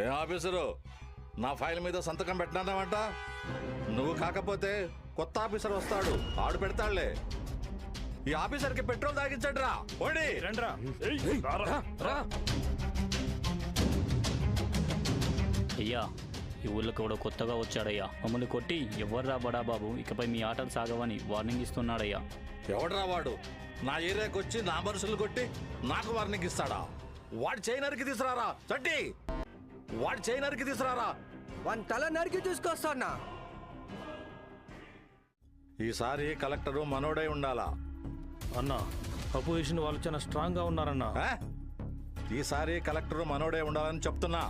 ఏ officer, నా file మీద సంతకం పెట్టినామంట. నువ్వు కాకపోతే కొత్త ఆఫీసర్ వస్తాడు, ఆడు పెడతాడులే. ఈ ఆఫీసర్కి పెట్రోల్ తాగించండి రా. ఓడి అయ్యా, ఈ ఊళ్ళోకి కూడా కొత్తగా వచ్చాడయ్యా. మమ్మల్ని కొట్టి ఎవర్రా బడా బాబు, ఇకపై మీ ఆటలు సాగవని వార్నింగ్ ఇస్తున్నాడయ్యా. ఎవడరా వాడు? నా ఏరియాకి వచ్చి నా మనుషులు కొట్టి నాకు వార్నింగ్ ఇస్తాడా? వాడి చేయి నరికి తీసుకురారా చట్టి, వాడి చేయి నరికి తీసుకురారా. వన్ తల నరికి తీసుకొస్తానా? ఈసారి కలెక్టరు మనోడై ఉండాలా అన్నా. అపోజిషన్ వాళ్ళు చాలా స్ట్రాంగ్ గా ఉన్నారన్నా. ఈసారి కలెక్టరు మనోడే ఉండాలని చెప్తున్నా.